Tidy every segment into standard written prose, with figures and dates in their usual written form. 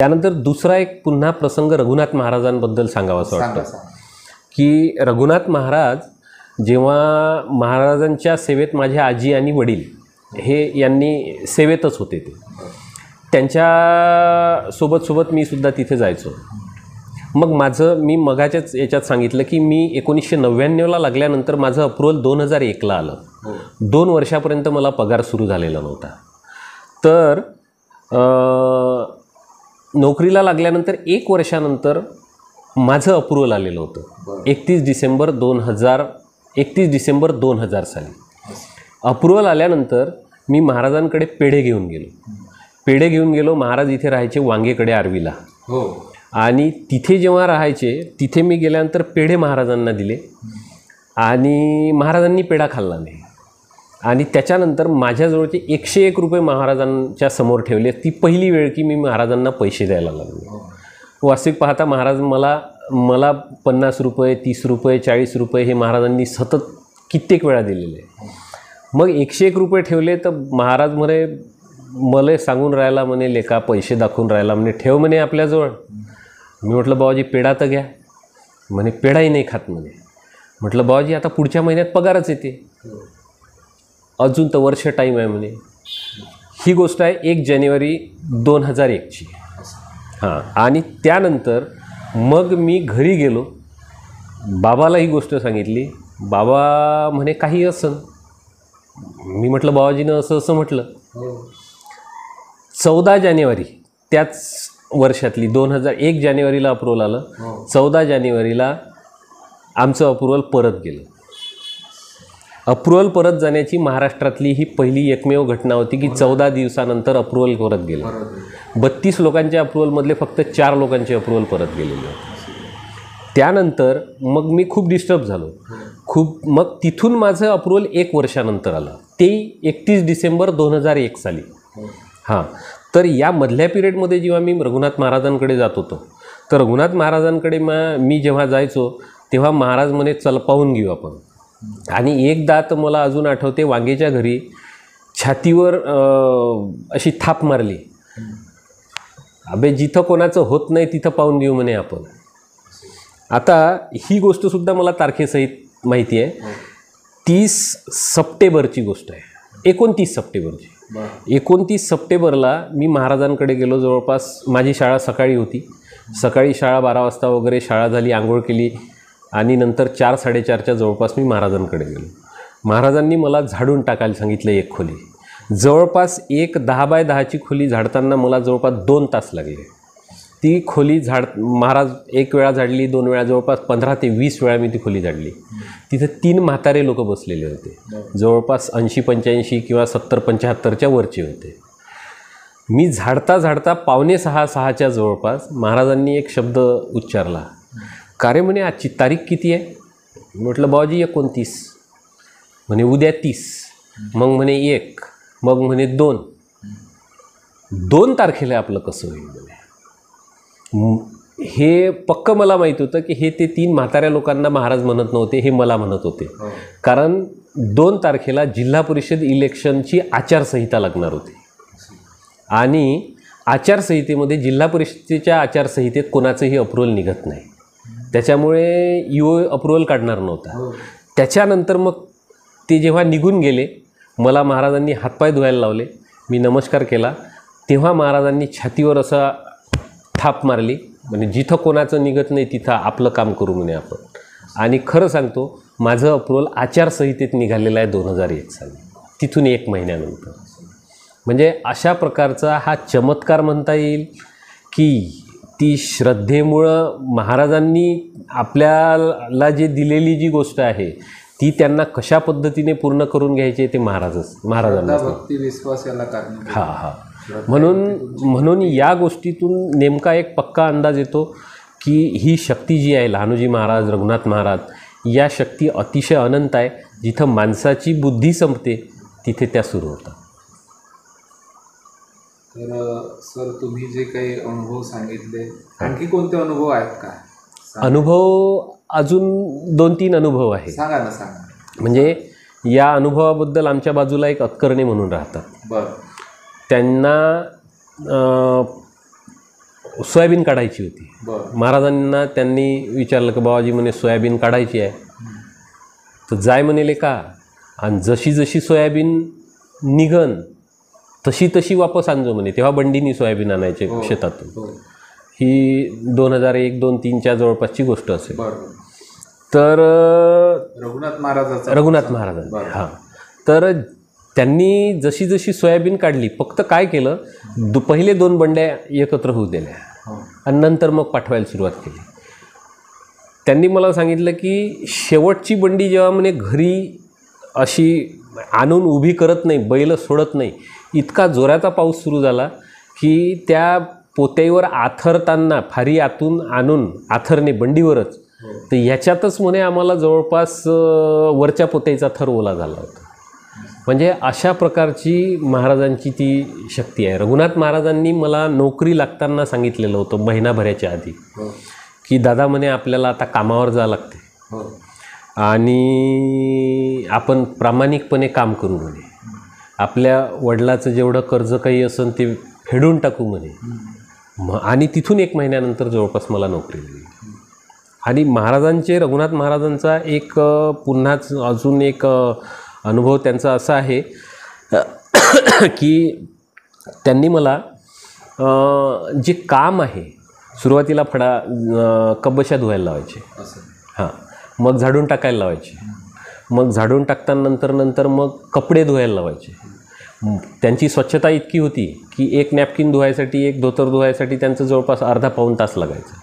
त्यानंतर दुसरा एक पुन्हा प्रसंग रघुनाथ महाराजांबद्दल सांगावासा वाटतं की रघुनाथ महाराज जेव्हा महाराजांच्या सेवेत माझे आजी आणि वडील हे यांनी सेवेतच होते, ते त्यांच्या सोबत मी सुद्धा तिथे जायचो. मग मी मगाच्याच याच्यात सांगितलं की मी 1999ला लागल्यानंतर माझं अप्रूव्हल 2001ला आलं. 2 वर्षापर्यंत मला पगार सुरू झालेला नव्हता. तर नोकरीला लागल्यानंतर 1 वर्षानंतर माझं अप्रूव्हल आलेलं होतं. 31 डिसेंबर 2000 साली अप्रूव्हल आल्यानंतर मी महाराजांकडे पेढे घेऊन गेलो. महाराज इथे राहायचे वांगेकडे आर्वीला. आणि तिथे जेव्हा राहायचे तिथे मी गेल्यानंतर पेढे महाराजांना दिले आणि महाराजांनी पेढा खाल्ला नाही. आणि त्याच्यानंतर माझ्याजवळचे 101 रुपये महाराजांच्या समोर ठेवले. ती पहिली वेळ की मी महाराजांना पैसे द्यायला लागलो. वास्तविक पाहता महाराज मला 50 रुपये, 30 रुपये, 40 रुपये हे महाराजांनी सतत कित्येक वेळा दिलेले. मग 101 रुपये ठेवले तर महाराज म्हणे मला सांगून राहिला म्हणे लेका पैसे दाखवून राहिला म्हणे ठेव म्हणे आपल्याजवळ. मी म्हटलं बाबाजी पेढा तर घ्या. म्हणे पेढाही नाही खात म्हणे. म्हटलं बाबाजी आता पुढच्या महिन्यात पगारच येते, अजून तर वर्ष टाईम आहे म्हणे. ही गोष्ट आहे 1 जानेवारी 2001ची. हां. आणि त्यानंतर मग मी घरी गेलो, बाबाला ही गोष्ट सांगितली. बाबा म्हणे काही असं. मी म्हटलं बाबाजीनं असं म्हटलं. 14 जानेवारी त्याच वर्षातली 1 जानेवारीला अप्रूव्हल आलं. 14 जानेवारीला आमचं अप्रूव्हल परत गेलं. अप्रूव्हल परत जाण्याची महाराष्ट्रातली ही पहिली एकमेव घटना होती की 14 दिवसानंतर अप्रूव्हल परत गेलं. 32 लोकांच्या अप्रूव्हलमधले फक्त 4 लोकांचे अप्रूव्हल परत गेलेले होते. त्यानंतर मग मी खूप डिस्टर्ब झालो. मग तिथून माझं अप्रूव्हल 1 वर्षानंतर आलं, ते 31 डिसेंबर 2001 साली. हां. तर या मधल्या पिरियडमध्ये जेव्हा मी रघुनाथ महाराजांकडे जात होतो तर रघुनाथ महाराजांकडे मी जेव्हा जायचो तेव्हा महाराज म्हणे चल पाहून घेऊ आपण. आणि एकदा तर मला अजून आठवते वांगेच्या घरी छातीवर अशी थाप मारली. अबे जिथं कोणाचं होत नाही तिथं पाहून घेऊ म्हणे आपण. आता ही गोष्टसुद्धा मला तारखेसहित माहिती आहे. 30 सप्टेंबरची गोष्ट आहे. 29 सप्टेंबरची. 29 सप्टेंबरला मी महाराजांकडे गेलो. जवळपास माझी शाळा सकाळी होती. सकाळी शाळा 12 वाजता वगैरे शाळा झाली, आंघोळ केली आणि नंतर 4-4:30च्या जवळपास मी महाराजांकडे गेलो. महाराजांनी मला झाडून टाकायला सांगितलं एक खोली. जवळपास एक 10 बाय 10ची खोली झाडताना मला जवळपास 2 तास लागले. ती खोली महाराज 1 वेळा झाडली, 2 वेळा, जवळपास 15 ते 20 वेळा मी ती खोली झाडली. तिथं 3 म्हातारे लोक बसलेले होते, जवळपास 80-85 किंवा 70-75च्या वरचे होते. मी झाडता 5:45-6च्या जवळपास महाराजांनी एक शब्द उच्चारला. का रे म्हणे आजची तारीख किती आहे? म्हटलं बाबाजी 29. म्हणे उद्या 30. मग म्हणे 1. मग म्हणे 2 तारखेला आपलं कसं होईल म्हणे. हे पक्क मला माहीत होतं की हे ते 3 म्हाताऱ्या लोकांना महाराज म्हणत नव्हते, हे मला म्हणत होते. कारण 2 तारखेला जिल्हा परिषद इलेक्शनची आचारसंहिता लागणार होती आणि आचारसंहितेमध्ये जिल्हा परिषदेच्या आचारसंहितेत कोणाचंही अप्रूव्हल निघत नाही. त्याच्यामुळे ईओ अप्रूव्हल काढणार नव्हता. त्याच्यानंतर मग ते जेव्हा निघून गेले मला महाराजांनी हातपाय धुवायला लावले. मी नमस्कार केला तेव्हा महाराजांनी छातीवर असा थाप मारली. म्हणजे जिथं कोणाचं निघत नाही तिथं आपलं काम करू म्हणे आपण. आणि खरं सांगतो माझं अप्रूव्हल आचारसंहितेत निघालेलं आहे 2001 साली, तिथून 1 महिन्यानंतर. म्हणजे अशा प्रकारचा हा चमत्कार म्हणता येईल की ती श्रद्धेमुळं महाराजांनी आपल्याला जे दिलेली जी गोष्ट आहे ती त्यांना कशा पद्धतीने पूर्ण करून घ्यायचे ते महाराजांना भक्ती विश्वास याला कारण. हां. म्हणून या गोष्टीतून नेमका एक पक्का अंदाज येतो की ही शक्ती जी आहे लहानोजी महाराज, रघुनाथ महाराज, या शक्ती अतिशय अनंत आहे. जिथं माणसाची बुद्धी संपते तिथे त्या सुरू होतात. तर सर तुम्ही जे काही अनुभव सांगितले आणखी कोणते अनुभव आहेत का? अनुभव अजून 2-3 अनुभव आहे. सांगा ना, सांगा. म्हणजे या अनुभवाबद्दल आमच्या बाजूला एक अतकर्णे म्हणून राहतात. बरं. त्यांना सोयाबीन काढायची होती. बरं. महाराजांना त्यांनी विचारलं की बाबाजी म्हणे सोयाबीन काढायची आहे. तर जाय म्हणेले का, आणि जशी जशी सोयाबीन निघन तशी तशी वापस आणजो म्हणे. तेव्हा बंडीनी सोयाबीन आणायचे शेतातून. हो. ही 2001, 2, 3च्या जवळपासची गोष्ट असेल. बरं. तर रघुनाथ महाराजांचा. रघुनाथ महाराजांनी, हां. तर त्यांनी जशी जशी सोयाबीन काढली, फक्त काय केलं, पहिले 2 बंड्या एकत्र होऊ दिल्या हो. आणि नंतर मग पाठवायला सुरुवात केली. त्यांनी मला सांगितलं की शेवटची बंडी जेव्हा म्हणे घरी अशी आणून उभी करत नाही, बैल सोडत नाही, इतका जोराचा पाऊस सुरू झाला की त्या पोत्याईवर आथरताना फारी आतून आणून आथरणे बंडीवरच, तर याच्यातच म्हणे आम्हाला जवळपास वरच्या पोत्याईचा थर ओला झाला होता. म्हणजे अशा प्रकारची महाराजांची ती शक्ती आहे. रघुनाथ महाराजांनी मला नोकरी लागताना सांगितलेलं होतं महिनाभराच्या आधी की दादा म्हणे आपल्याला आता कामावर जावं लागते आणि आपण प्रामाणिकपणे काम करू म्हणे. आपल्या वडिलाचं जेवढं कर्ज काही असेल ते फेडून टाकू म्हणे. आणि तिथून 1 महिन्यानंतर जवळपास मला नोकरी लागली. आणि महाराजांचे, रघुनाथ महाराजांचा एक पुन्हाच अजून एक अनुभव त्यांचा असा आहे की त्यांनी मला जे काम आहे, सुरुवातीला कब्बशा धुवायला लावायचे, हां, मग झाडून टाकायला लावायचे, मग झाडून टाकतानंतर मग कपडे धुवायला लावायचे. त्यांची स्वच्छता इतकी होती की 1 नॅपकिन धुवायसाठी, 1 धोतर धुवायसाठी त्यांचं जवळपास अर्धा-पाऊण तास लागायचा.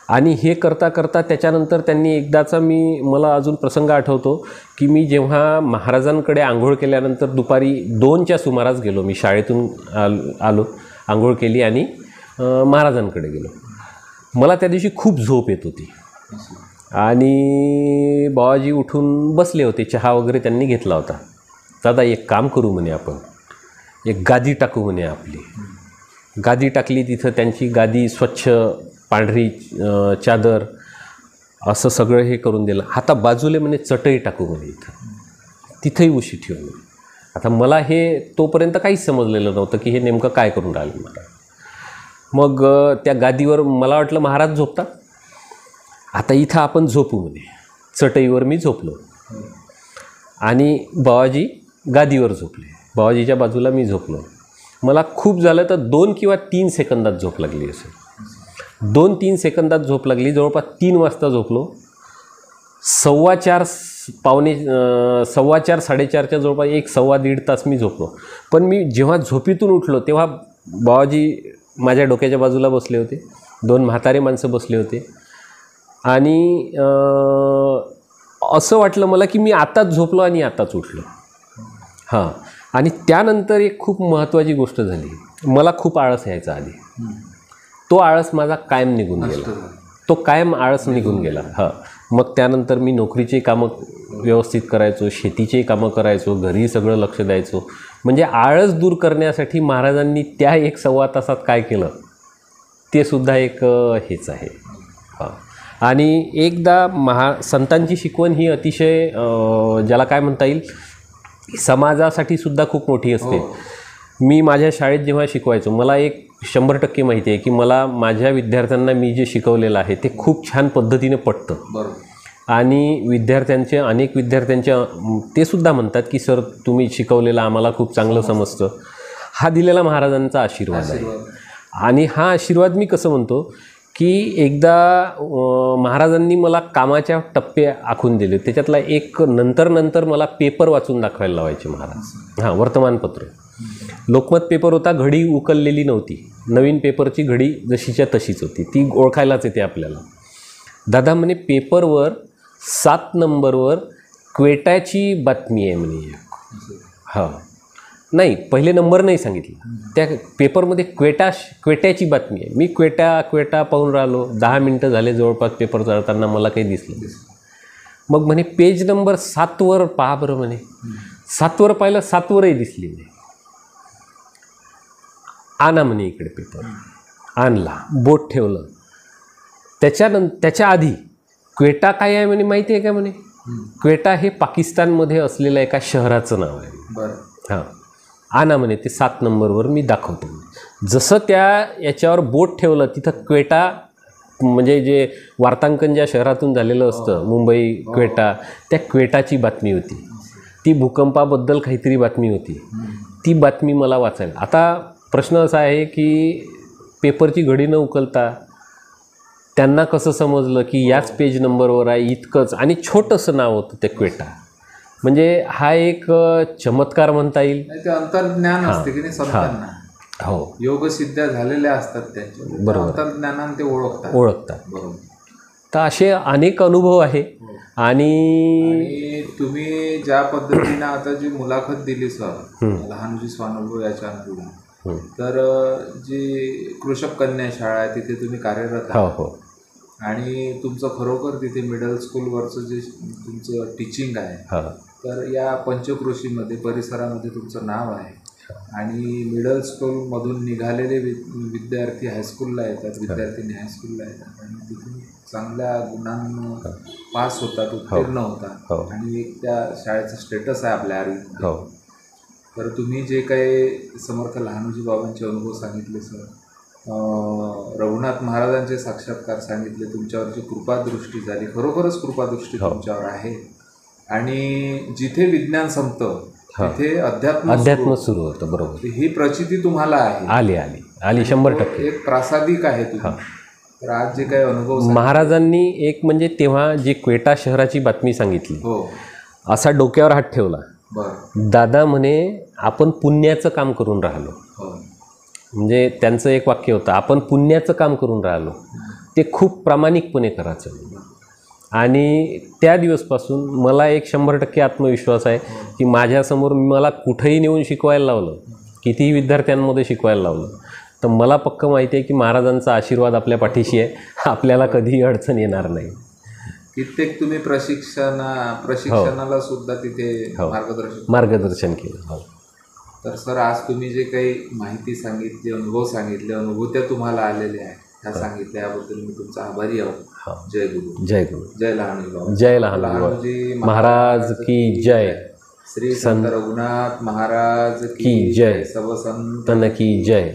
आणि हे करता करता त्याच्यानंतर त्यांनी एकदाचा मला अजून प्रसंग आठवतो की मी जेव्हा महाराजांकडे आंघोळ केल्यानंतर दुपारी 2च्या सुमारास गेलो. मी शाळेतून आलो, आंघोळ केली आणि महाराजांकडे गेलो. मला त्या दिवशी खूप झोप येत होती आणि बाबाजी उठून बसले होते. चहा वगैरे त्यांनी घेतला होता. दादा एक काम करू म्हणे, आपण एक गादी टाकू म्हणे. आपली गादी टाकली. तिथं त्यांची गादी स्वच्छ पांढरी चादर असं सगळं हे करून दिलं. आता बाजूला म्हणे चटई टाकू म्हणे, तिथंही उशी ठेवू म्हणे. आता मला हे तोपर्यंत काहीच समजलेलं नव्हतं की हे नेमकं काय करून राहिलं मला. मग त्या गादीवर मला वाटलं महाराज झोपतात, आता इथं आपण झोपू म्हणे. चटईवर मी झोपलो आणि बाबाजी गादीवर झोपले. बाबाजीच्या बाजूला मी झोपलो. मला खूप झालं तर 2 किंवा 3 सेकंदात झोप लागली असेल. 2-3 सेकंदात झोप लागली. जवळपास 3 वाजता झोपलो. 4:15 4:15-4:30च्या जवळपास 1-1.25 तास मी झोपलो. पण मी जेव्हा झोपेतून उठलो तेव्हा बाबाजी माझ्या डोक्याच्या बाजूला बसले होते. 2 म्हातारे माणसं बसले होते आणि असं वाटलं मला की मी आताच झोपलो आणि आताच उठलो. हां. आणि त्यानंतर एक खूप महत्त्वाची गोष्ट झाली. मला खूप आळस यायचा आधी. तो आळस माझा कायम निघून गेला. तो कायम आळस निघून गेला. हां. मग त्यानंतर मी नोकरीची कामं व्यवस्थित करायचो, शेतीची कामं करायचो, घरी सगळं लक्ष द्यायचो. म्हणजे आळस दूर करण्यासाठी महाराजांनी त्या 1-1.25 तासात काय केलं ते सुद्धा एक हेच आहे. हां. आणि एकदा संतांची शिकवण ही अतिशय ज्याला काय म्हणता येईल, समाजासाठी सुद्धा खूप मोठी असते. मी माझ्या शाळेत जेव्हा शिकवायचो, मला एक 100% माहिती आहे की मला माझ्या विद्यार्थ्यांना मी जे शिकवलेलं आहे ते खूप छान पद्धतीने पटतं. आणि अनेक विद्यार्थ्यांचे ते सुद्धा म्हणतात की सर तुम्ही शिकवलेलं आम्हाला खूप चांगलं समजतं. हा दिलेला महाराजांचा आशीर्वाद आहे. आणि हा आशीर्वाद मी कसं म्हणतो की एकदा महाराजांनी मला कामाच्या टप्पे आखून दिले. त्याच्यातला एक नंतर मला पेपर वाचून दाखवायला लावायचे महाराज. हां, वर्तमानपत्र. लोकमत पेपर होता, घडी उकललेली नव्हती. नवीन पेपरची घडी जशीच्या तशीच होती, ती ओळखायलाच येते आपल्याला. दादा म्हणे पेपरवर 7 नंबरवर क्वेटाची बातमी आहे म्हणे. हां, नाही पहिले नंबर नाही सांगितला. त्या पेपरमध्ये क्वेट्याची बातमी आहे. मी क्वेटा पाहून राहिलो. 10 मिनटं झाले जवळपास पेपर चालताना, मला काही दिसलं. मग म्हणे पेज नंबर 7वर पहा बरं म्हणे. 7वर पाहिलं, 7वरही दिसली नाही. आणा म्हणे इकडे पेपर. आणला, बोट ठेवलं. त्याच्या आधी क्वेटा काय आहे म्हणे माहिती आहे का म्हणे. क्वेटा हे पाकिस्तानमध्ये असलेलं एका शहराचं नाव आहे. हां. आणा म्हणे ते 7 नंबरवर मी दाखवतो. जसं त्या याच्यावर बोट ठेवलं तिथं क्वेटा म्हणजे जे वार्तांकन ज्या शहरातून झालेलं असतं मुंबई क्वेटा, त्या क्वेटाची बातमी होती. ती भूकंपाबद्दल काहीतरी बातमी होती. ती बातमी मला वाचायला. आता प्रश्न असा आहे की पेपरची घडी न उकलता त्यांना कसं समजलं की याच पेज नंबरवर आहे इतकंच, आणि छोटंसं नाव होतं ते क्वेटा. म्हणजे हा एक चमत्कार म्हणता येईल. ते अंतर्ज्ञान असते की नाही संतांना, हो योगसिद्ध्या झालेल्या असतात त्यांच्या, बरोबर. अंतर्ज्ञानाने ते ओळखतात. बरोबर. तर असे अनेक अनुभव आहे. आणि तुम्ही ज्या पद्धतीने आता जी मुलाखत दिली सर लहानजी स्वानुभव याच्या अनुरूप, तर जी कृषक कन्या शाळा आहे तिथे तुम्ही कार्यरत आहात. हो. आणि तुमचं खरोखर तिथे मिडल स्कूलवरचं जे तुमचं टीचिंग आहे, तर या पंचकृषीमध्ये परिसरामध्ये तुमचं नाव आहे. आणि मिडल स्कूलमधून निघालेले विद्यार्थी हायस्कूलला येतात, विद्यार्थिनी हायस्कूलला येतात आणि तिथून चांगल्या गुणांना पास होतात, उत्तीर्ण होतात. आणि एक त्या शाळेचं स्टेटस आहे आपल्या आयुष्यात. तर तुम्ही जे काही समर्थ लहानोजी बाबांचे अनुभव सांगितले सर, रघुनाथ महाराजांचे साक्षात्कार सांगितले, तुमच्यावरची कृपादृष्टी झाली, खरोखरच कृपादृष्टी तुमच्यावर आहे. आणि जिथे विज्ञान संपतं तिथे अध्यात्म सुरू होतं. बरोबर. ही प्रचिती तुम्हाला आहे. आली 100%. एक प्रासादिक आहे तुम्ही. तर आज जे काही अनुभव महाराजांनी एक म्हणजे तेव्हा जी क्वेटा शहराची बातमी सांगितली, असा डोक्यावर हात ठेवला. दादा म्हणे आपण पुण्याचं काम करून राहिलो. म्हणजे त्यांचं एक वाक्य होतं, आपण पुण्याचं काम करून राहिलो, ते खूप प्रामाणिकपणे करायचं. आणि त्या दिवसपासून मला एक 100% आत्मविश्वास आहे की माझ्यासमोर मला कुठंही नेऊन शिकवायला लावलं, कितीही विद्यार्थ्यांमध्ये शिकवायला लावलं, तर मला पक्कं माहिती आहे की महाराजांचा आशीर्वाद आपल्या पाठीशी आहे. आपल्याला कधीही अडचण येणार नाही. कित्येक तुम्ही प्रशिक्षणाला सुद्धा तिथे मार्गदर्शन केलं. तर सर आज तुम्ही जे काही माहिती सांगितली, अनुभव सांगितले, अनुभूत्या तुम्हाला आलेल्या आहेत त्या सांगितल्या, याबद्दल मी तुमचा आभारी आहोत. जय गुरु. जय गुरु. जय लहानोजी. जय लहानोजी महाराज की जय. श्री संत रघुनाथ महाराज की जय. सब संतन की जय.